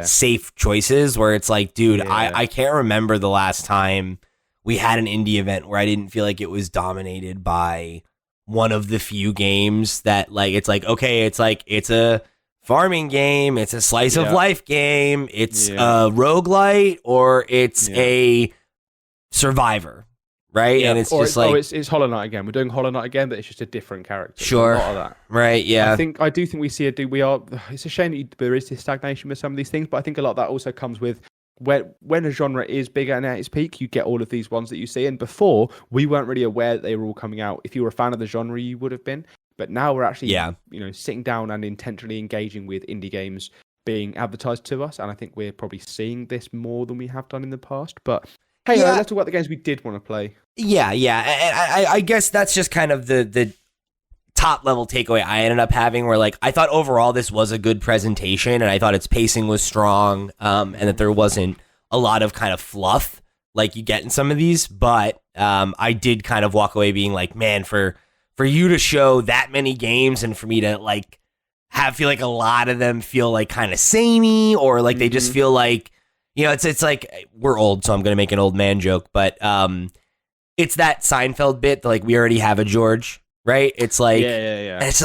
safe choices. Where it's dude, I can't remember the last time we had an indie event where I didn't feel like it was dominated by one of the few games that okay, it's a farming game, it's a slice of life game, it's a roguelite, or it's a Survivor, right? And it's just it's Hollow Knight again. We're doing Hollow Knight again, but it's just a different character. Sure, a lot of that, right? Yeah, I do think we see it's a shame that there is this stagnation with some of these things, but I think a lot of that also comes with when a genre is bigger and at its peak, you get all of these ones that you see. And before, we weren't really aware that they were all coming out. If you were a fan of the genre, you would have been. But now we're actually, sitting down and intentionally engaging with indie games being advertised to us, and I think we're probably seeing this more than we have done in the past. But hey, let's talk about the games we did want to play. Yeah. And I guess that's just kind of the top level takeaway I ended up having, where I thought overall this was a good presentation, and I thought its pacing was strong, and that there wasn't a lot of kind of fluff like you get in some of these. But I did kind of walk away being man, for you to show that many games and for me to feel like a lot of them feel kind of samey, or they just feel it's we're old, so I'm going to make an old man joke, but it's that Seinfeld bit that we already have a George, right? It's and it's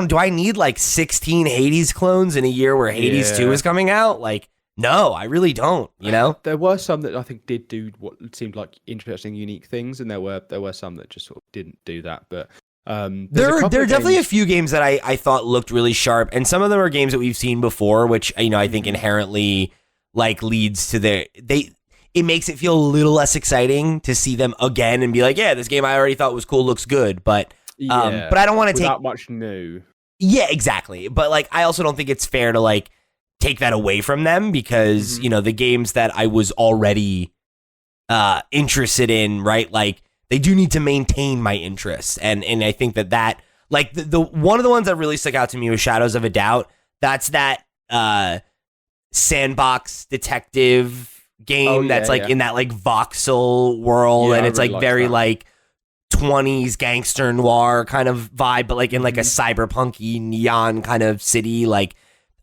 do I need 16 Hades clones in a year where Hades 2 is coming out? No, I really don't, There were some that I think did do what seemed like interesting, unique things, and there were some that just sort of didn't do that, but there are definitely a few games that I thought looked really sharp, and some of them are games that we've seen before, which I think inherently leads to it makes it feel a little less exciting to see them again and be this game I already thought was cool looks good, but I don't want to take much new. Yeah, exactly. But I also don't think it's fair to take that away from them, because the games that I was already interested in, right? They do need to maintain my interest, and I think that the one of the ones that really stuck out to me was Shadows of a Doubt. That's that sandbox detective game in that voxel world, and it's really very 20s gangster noir kind of vibe, but like in like a cyberpunky neon kind of city. Like,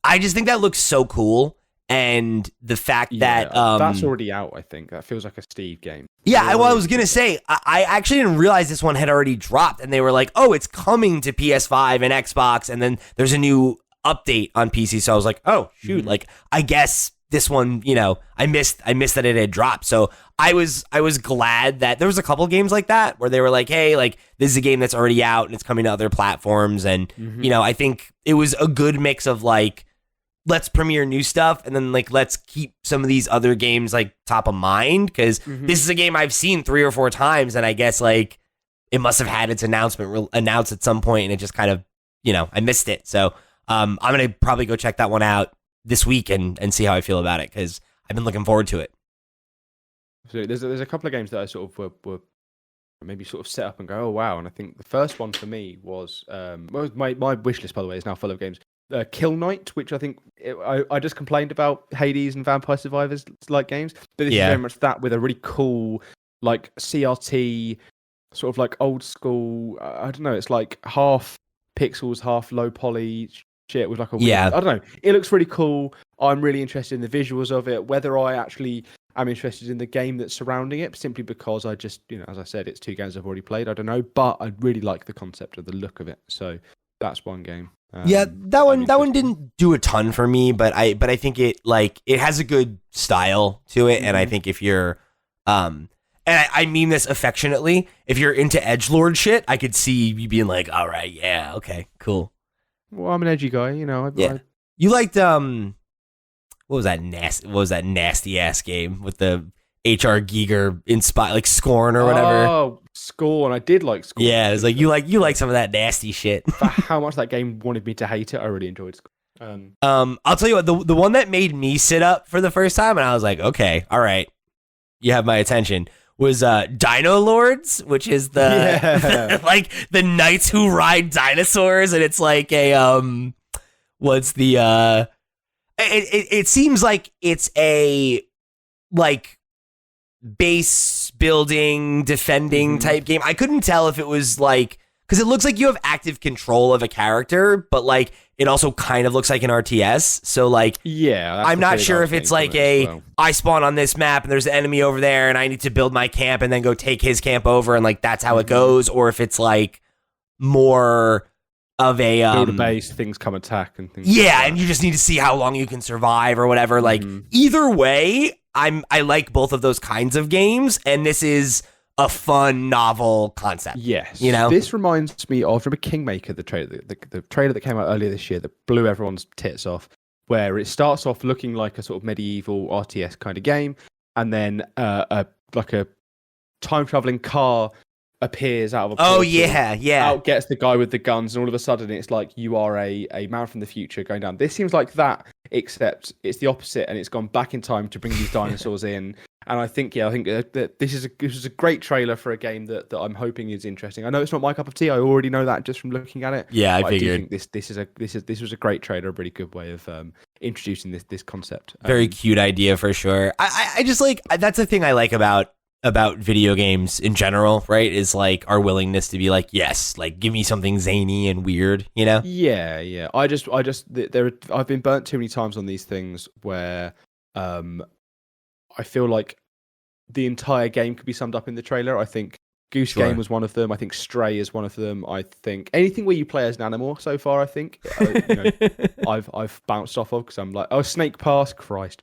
I just think that looks so cool. And the fact that that's already out, I think. That feels like a Steve game. Yeah, well, I was going to say, I actually didn't realize this one had already dropped. And they were like, oh, it's coming to PS5 and Xbox. And then there's a new update on PC. So I was like, oh, shoot. Like, I guess this one, you know, I missed that it had dropped. So I was glad that there was a couple games like that where they were like, hey, like, this is a game that's already out and it's coming to other platforms. And, you know, I think it was a good mix of like, let's premiere new stuff and then like let's keep some of these other games like top of mind, because this is a game I've seen 3 or 4 times, and I guess like it must have had its announcement announced at some point, and it just kind of, you know, I missed it. So I'm gonna probably go check that one out this week and see how I feel about it, because I've been looking forward to it. So there's a couple of games that I sort of were maybe sort of set up and go, oh wow, and I think the first one for me was my wish list, by the way, is now full of games. Kill Knight, which I think I just complained about Hades and Vampire Survivors like games, but this is very much that with a really cool like CRT sort of like old school. I don't know, it's like half pixels, half low poly shit with like a weird, I don't know. It looks really cool. I'm really interested in the visuals of it. Whether I actually am interested in the game that's surrounding it, simply because I just, you know, as I said, it's 2 games I've already played. I don't know, but I really like the concept of the look of it. So that's one game. That one didn't do a ton for me, but I think it has a good style to it, and I think if you're and I mean this affectionately, if you're into edgelord shit, I could see you being like, all right, yeah, okay, cool. Well, I'm an edgy guy, you know. You liked what was that nasty ass game with the H.R. Giger inspired, like Scorn or whatever? Oh, Scorn. I did like Scorn. Yeah, it was like you like some of that nasty shit. For how much that game wanted me to hate it, I really enjoyed Scorn. I'll tell you what, the one that made me sit up for the first time, and I was like, okay, all right, you have my attention, was Dino Lords, which is the like the knights who ride dinosaurs, and it's like a what's the it seems like it's a like base building defending type game. I couldn't tell if it was like, because it looks like you have active control of a character, but like it also kind of looks like an RTS. So like, I'm not sure if it's like I spawn on this map and there's an enemy over there and I need to build my camp and then go take his camp over and like that's how it goes, or if it's like more of a build a base, things come attack and things. Yeah, and you just need to see how long you can survive or whatever. Like either way, I like both of those kinds of games, and this is a fun, novel concept. Yes, you know, this reminds me of Kingmaker, the trailer that came out earlier this year that blew everyone's tits off, where it starts off looking like a sort of medieval RTS kind of game, and then like a time traveling car appears out of a portal, out gets the guy with the guns, and all of a sudden it's like you are a man from the future going down. This seems like that, except it's the opposite, and it's gone back in time to bring these dinosaurs in. And I think that this is a great trailer for a game that I'm hoping is interesting. I know it's not my cup of tea. I already know that just from looking at it. Yeah, I figured. I do think this was a great trailer, a really good way of introducing this concept. Very cute idea for sure. I just like, that's the thing I like about video games in general, right? Is like our willingness to be like, yes, like give me something zany and weird, you know? Yeah. I've been burnt too many times on these things where I feel like the entire game could be summed up in the trailer. I think Goose Game was one of them. I think Stray is one of them. I think anything where you play as an animal so far, I think I've bounced off of, because I'm like, oh, Snake Pass, Christ.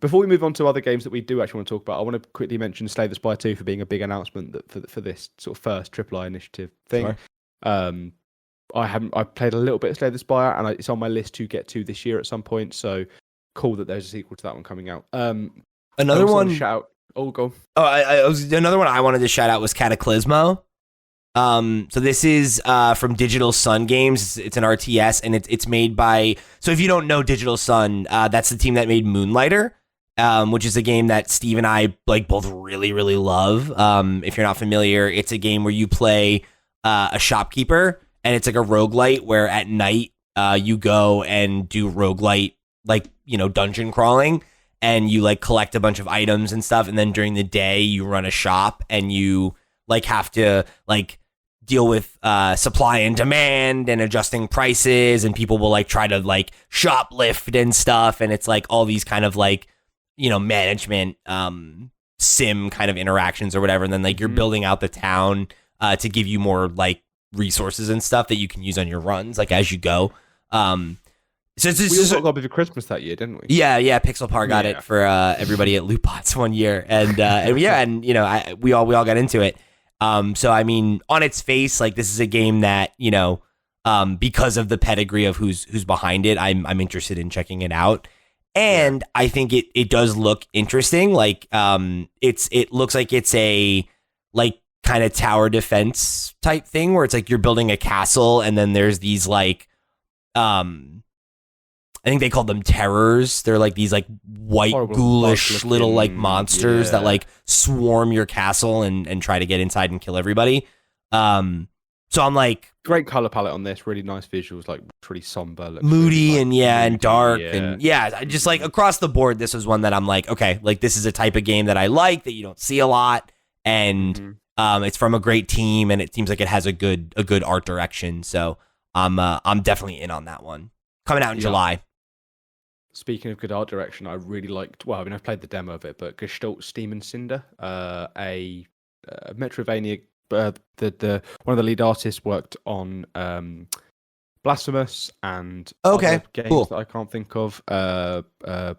Before we move on to other games that we do actually want to talk about, I want to quickly mention Slay the Spire 2 for being a big announcement for this sort of first AAA initiative thing. I've played a little bit of Slay the Spire, and it's on my list to get to this year at some point. So cool that there's a sequel to that one coming out. Another one. Shout. Oh, go. Another one I wanted to shout out was Cataclysmo. So this is from Digital Sun Games. It's an RTS, and it's made by. So if you don't know Digital Sun, that's the team that made Moonlighter, which is a game that Steve and I like both really, really love. If you're not familiar, it's a game where you play a shopkeeper, and it's like a roguelite where at night you go and do roguelite, like, you know, dungeon crawling, and you like collect a bunch of items and stuff, and then during the day you run a shop and you like have to like deal with supply and demand and adjusting prices, and people will like try to like shoplift and stuff, and it's like all these kind of like, you know, management sim kind of interactions or whatever, and then like you're building out the town to give you more like resources and stuff that you can use on your runs like as you go. So it's We just also got a bit of Christmas that year, didn't we? yeah, Pixelpar got it for everybody at Lootbots one year, and yeah, and you know, we all got into it. So I mean, on its face, like this is a game that, you know, because of the pedigree of who's behind it, I'm interested in checking it out, and I think it does look interesting. Like it looks like it's a like kind of tower defense type thing where it's like you're building a castle, and then there's these like I think they called them terrors. They're like these like white, horrible, ghoulish little like looking, monsters that like swarm your castle and try to get inside and kill everybody. So I'm like, Great color palette on this, really nice visuals, like pretty somber, looks moody really, like, and moody, dark and I just like across the board, this was one that I'm like, okay, like this is a type of game that I like that you don't see a lot, and it's from a great team, and it seems like it has a good art direction. So I'm definitely in on that one. Coming out in July. Speaking of good art direction, I really liked. Well, I mean, I've played the demo of it, but Gestalt Steam and Cinder, a Metroidvania. The one of the lead artists worked on Blasphemous and other games that I can't think of. The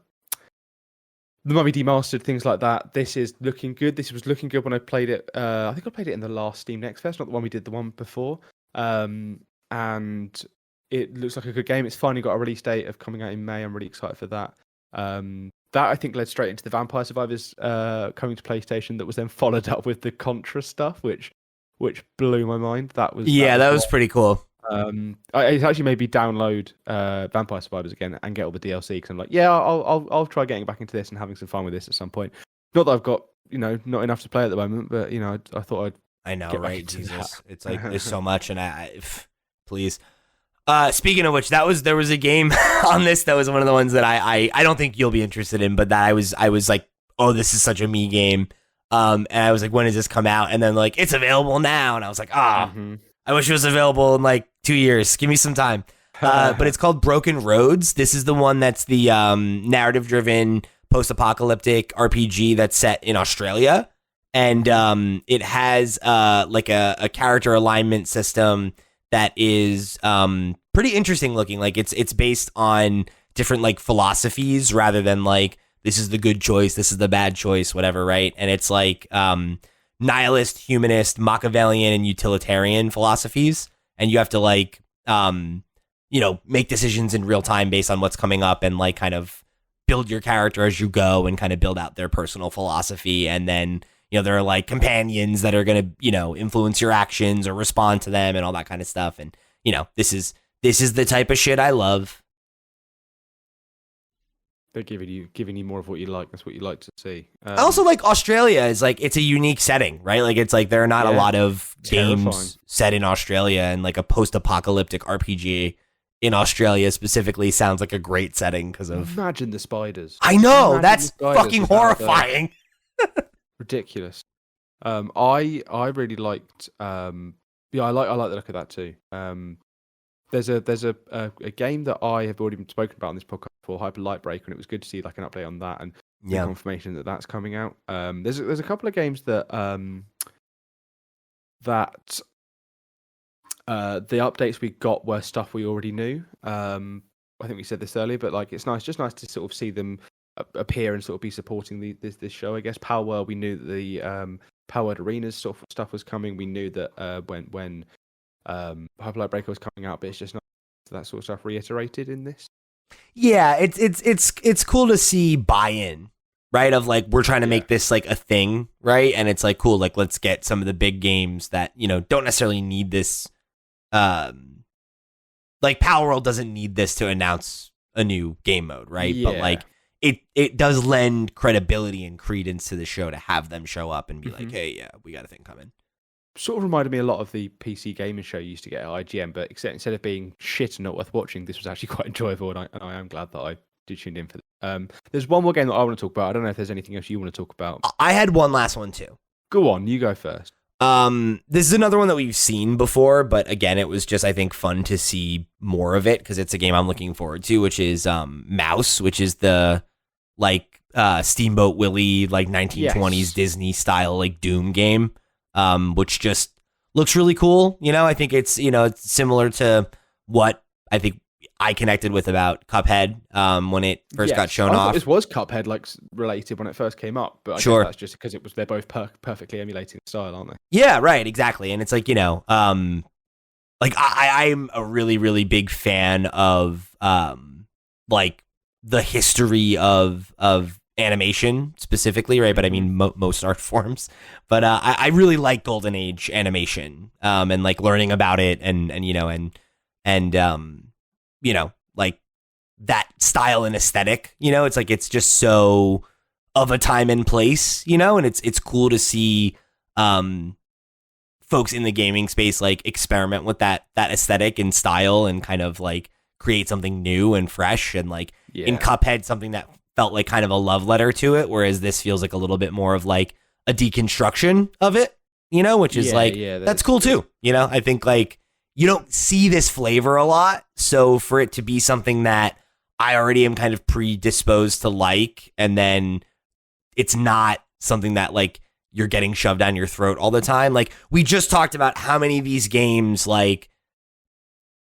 Mummy Demastered, things like that. This is looking good. This was looking good when I played it. I think I played it in the last Steam Next Fest, not the one we did, the one before. And it looks like a good game. It's finally got a release date of coming out in May. I'm really excited for that. That I think led straight into the Vampire Survivors coming to PlayStation. That was then followed up with the Contra stuff, which blew my mind. That was Pretty cool. It actually made me download Vampire Survivors again and get all the DLC, because I'm like, yeah, I'll try getting back into this and having some fun with this at some point. Not that I've got, you know, not enough to play at the moment, but you know, I thought I know, get back right? into Jesus, that. it's like there's so much, and please. Speaking of which, there was a game on this that was one of the ones that I don't think you'll be interested in, but that I was like, oh, this is such a me game. And I was like, when does this come out? And then like, it's available now, and I was like, I wish it was available in like 2 years. Give me some time. But it's called Broken Roads. This is the one that's the narrative-driven post-apocalyptic RPG that's set in Australia, and it has like a character alignment system that is pretty interesting looking. Like it's based on different like philosophies rather than like this is the good choice, this is the bad choice, whatever, right? And it's like nihilist, humanist, Machiavellian, and utilitarian philosophies, and you have to like you know, make decisions in real time based on what's coming up, and like kind of build your character as you go and kind of build out their personal philosophy. And then, you know, there are like companions that are going to, you know, influence your actions or respond to them and all that kind of stuff. And, you know, this is the type of shit I love. They're giving you more of what you like. That's what you like to see. I also like Australia is like, it's a unique setting, right? Like it's like there are not a lot of games set in Australia, and like a post-apocalyptic RPG in Australia specifically sounds like a great setting because of... Imagine the spiders. I know, that's fucking horrifying. Ridiculous. I really liked. I like the look of that too. There's a game that I have already been spoken about on this podcast for, Hyper Light Breaker, and it was good to see like an update on that and confirmation that that's coming out. There's a couple of games that the updates we got were stuff we already knew. I think we said this earlier, but like it's just nice to sort of see them appear and sort of be supporting this show. I guess Power World, we knew that the Power World Arenas sort of stuff was coming. We knew that when Hyper Light Breaker was coming out, but it's just not that sort of stuff reiterated in this. Yeah, it's cool to see buy-in, right? Of like, we're trying to make this like a thing, right? And it's like, cool, like let's get some of the big games that, you know, don't necessarily need this. Like Power World doesn't need this to announce a new game mode, right? Yeah. But like it does lend credibility and credence to the show to have them show up and be like, hey, yeah, we got a thing coming. Sort of reminded me a lot of the PC gaming show you used to get at IGN, but except instead of being shit and not worth watching, this was actually quite enjoyable, and I am glad that I did tune in for this. There's one more game that I want to talk about. I don't know if there's anything else you want to talk about. I had one last one too. Go on, you go first. This is another one that we've seen before, but again, it was just, I think, fun to see more of it because it's a game I'm looking forward to, which is Mouse, which is the like Steamboat Willie, like 1920s Disney style like Doom game, which just looks really cool. You know, I think it's it's similar to what I think I connected with about Cuphead when it first got shown off. This was Cuphead like related when it first came up, but I guess that's just because they're both perfectly emulating the style, aren't they? Yeah, right, exactly. And it's like like I'm a really really big fan of like the history of animation specifically, right? But I mean most art forms. But I really like Golden Age animation and like learning about it and like that style and aesthetic, it's like it's just so of a time and place, and it's cool to see folks in the gaming space like experiment with that aesthetic and style and kind of like create something new and fresh and like in Cuphead something that felt like kind of a love letter to it, whereas this feels like a little bit more of like a deconstruction of it, which is that's cool too. I think like you don't see this flavor a lot. So for it to be something that I already am kind of predisposed to like, and then it's not something that like you're getting shoved down your throat all the time. Like we just talked about how many of these games like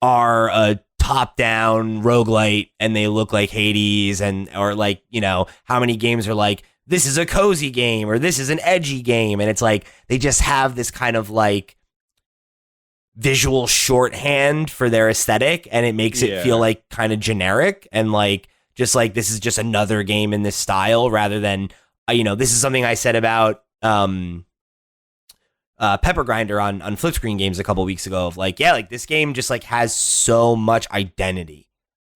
are a top-down roguelite and they look like Hades or like, how many games are like, this is a cozy game or this is an edgy game. And it's like, they just have this kind of like visual shorthand for their aesthetic and it makes it feel like kind of generic and like just like this is just another game in this style rather than this is something I said about Pepper Grinder on Flip Screen Games a couple weeks ago of like like this game just like has so much identity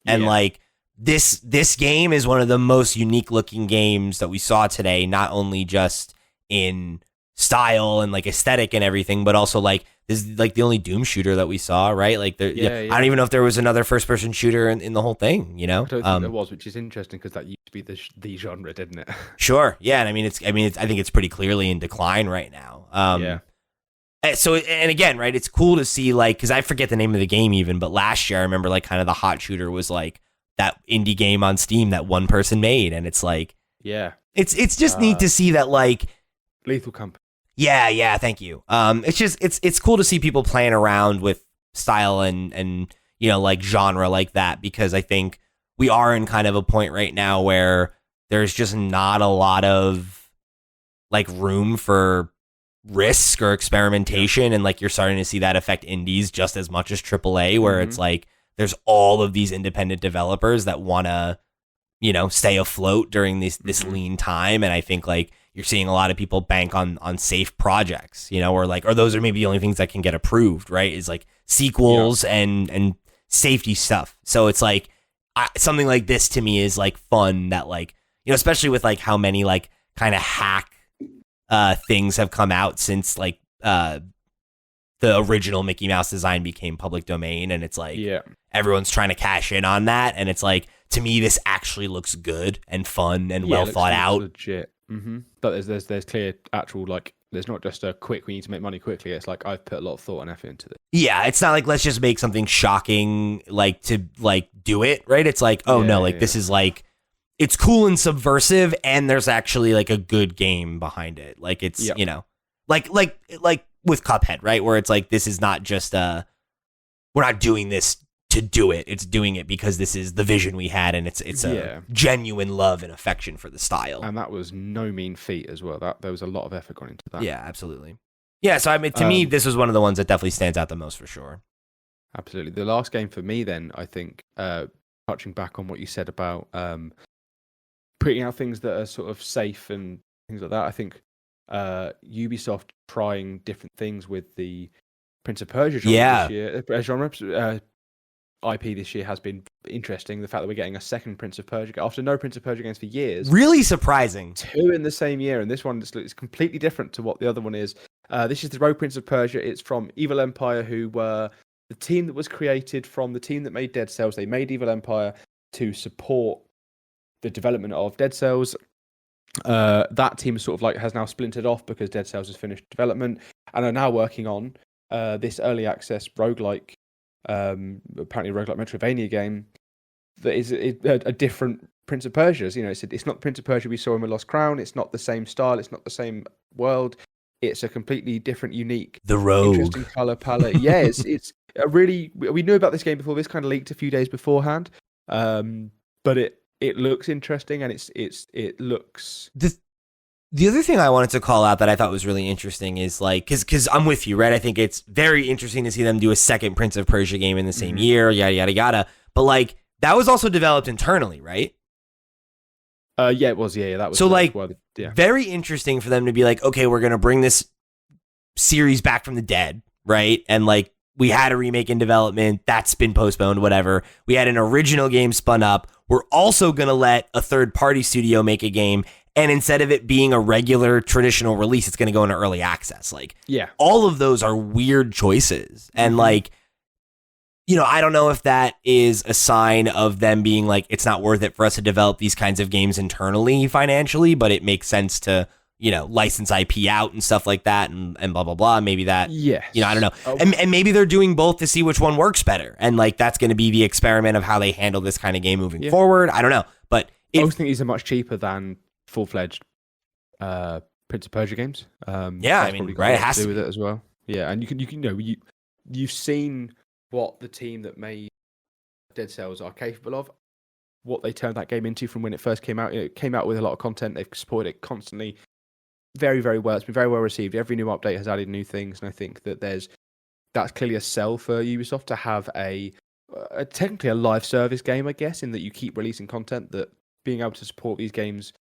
and like this game is one of the most unique looking games that we saw today, not only just in style and like aesthetic and everything, but also like this is like the only Doom shooter that we saw, right? Like I don't even know if there was another first person shooter in the whole thing, I don't think there was, which is interesting because that used to be the genre, didn't it? Sure. Yeah. And I think it's pretty clearly in decline right now. So, and again, right, it's cool to see like, cause I forget the name of the game even, but last year I remember like kind of the hot shooter was like that indie game on Steam that one person made. And it's like, it's just neat to see that like Lethal Company. Yeah, thank you. It's just it's cool to see people playing around with style and like genre like that because I think we are in kind of a point right now where there's just not a lot of like room for risk or experimentation and like you're starting to see that affect indies just as much as AAA where it's like there's all of these independent developers that want to stay afloat during this lean time and I think like you're seeing a lot of people bank on safe projects, or like, or those are maybe the only things that can get approved, right? Is like sequels and safety stuff. So it's like something like this to me is like fun that like, especially with like how many like kind of hack things have come out since like the original Mickey Mouse design became public domain. And it's like everyone's trying to cash in on that. And it's like, to me, this actually looks good and fun and well thought out. Legit. But there's clear actual like there's not just a quick we need to make money quickly. It's like I've put a lot of thought and effort into this. Yeah, it's not like let's just make something shocking like to like do it, right? It's like this is like it's cool and subversive and there's actually like a good game behind it. Like it's like with Cuphead, right? Where it's like this is not just we're not doing this to do it. It's doing it because this is the vision we had and it's a genuine love and affection for the style. And that was no mean feat as well. That there was a lot of effort gone into that. Yeah, absolutely. Yeah, so I mean to me this was one of the ones that definitely stands out the most for sure. Absolutely. The last game for me then, I think touching back on what you said about putting out things that are sort of safe and things like that, I think Ubisoft trying different things with the Prince of Persia genre this year, IP this year has been interesting. The fact that we're getting a second Prince of Persia after no Prince of Persia games for years, really surprising. 2 in the same year, and this one is completely different to what the other one is. This is the Rogue Prince of Persia. It's from Evil Empire, who were the team that was created from the team that made Dead Cells. They made Evil Empire to support the development of Dead Cells. That team sort of like has now splintered off because Dead Cells has finished development, and are now working on this early access roguelike, apparently roguelike Metroidvania game that is a different Prince of Persia's. It's not the Prince of Persia we saw in The Lost Crown. It's not the same style. It's not the same world. It's a completely different, unique, The Rogue. interesting color palette. Yeah, it's a really. We knew about this game before. This kind of leaked a few days beforehand, but it looks interesting, and it looks. The other thing I wanted to call out that I thought was really interesting is like, because I'm with you, right? I think it's very interesting to see them do a second Prince of Persia game in the same year, yada, yada, yada. But like, that was also developed internally, right? Yeah, it was. Yeah, that was. So like, yeah. Very interesting for them to be like, okay, we're going to bring this series back from the dead, right? And like, we had a remake in development that's been postponed, whatever. We had an original game spun up. We're also going to let a third party studio make a game. And instead of it being a regular traditional release, it's going to go into early access. Like, yeah, all of those are weird choices. And like, I don't know if that is a sign of them being like, it's not worth it for us to develop these kinds of games internally financially, but it makes sense to, license IP out and stuff like that and blah, blah, blah. Maybe that, yes. I don't know. Oh. And maybe they're doing both to see which one works better. And like, that's going to be the experiment of how they handle this kind of game moving forward. I don't know. But I always think these are much cheaper than full-fledged Prince of Persia games. Yeah, I mean, right? It has to do with it as well. Yeah, and you've seen what the team that made Dead Cells are capable of. What they turned that game into from when it first came out. It came out with a lot of content. They've supported it constantly, very, very well. It's been very well received. Every new update has added new things, and I think that that's clearly a sell for Ubisoft to have a technically a live service game, I guess, in that you keep releasing content. That being able to support these games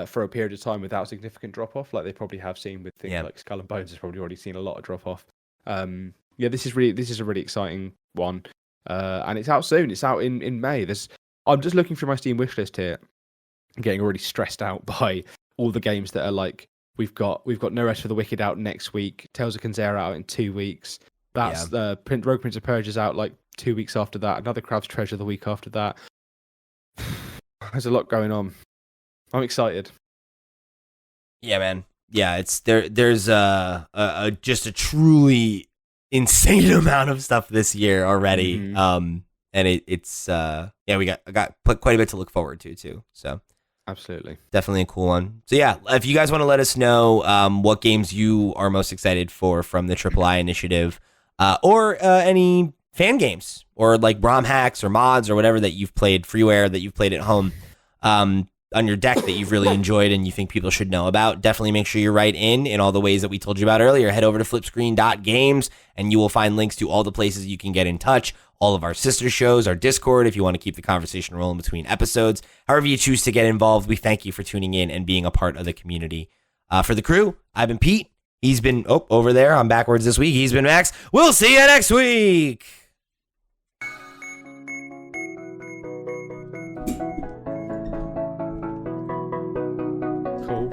for a period of time without significant drop off, like they probably have seen with things like Skull and Bones, has probably already seen a lot of drop off. This is a really exciting one, and it's out soon. It's out in May. I'm just looking through my Steam wishlist here, and getting already stressed out by all the games that are like we've got No Rest for the Wicked out next week, Tales of Kenzera out in 2 weeks. That's Rogue Prince of Persia's out like 2 weeks after that. Another Crab's Treasure the week after that. There's a lot going on. I'm excited. Yeah, man. Yeah, it's there's just a truly insane amount of stuff this year already. Mm-hmm. And it's we got quite a bit to look forward to too. So absolutely, definitely a cool one. So yeah, if you guys want to let us know what games you are most excited for from the III initiative, or any fan games or like ROM hacks or mods or whatever that you've played freeware that you've played at home on your deck that you've really enjoyed and you think people should know about, definitely make sure you write in all the ways that we told you about earlier. Head over to flipscreen.games and you will find links to all the places you can get in touch, all of our sister shows, our Discord, if you want to keep the conversation rolling between episodes. However you choose to get involved, we thank you for tuning in and being a part of the community. For the crew, I've been Pete. He's been, over there, I'm backwards this week. He's been Max. We'll see you next week. Cool.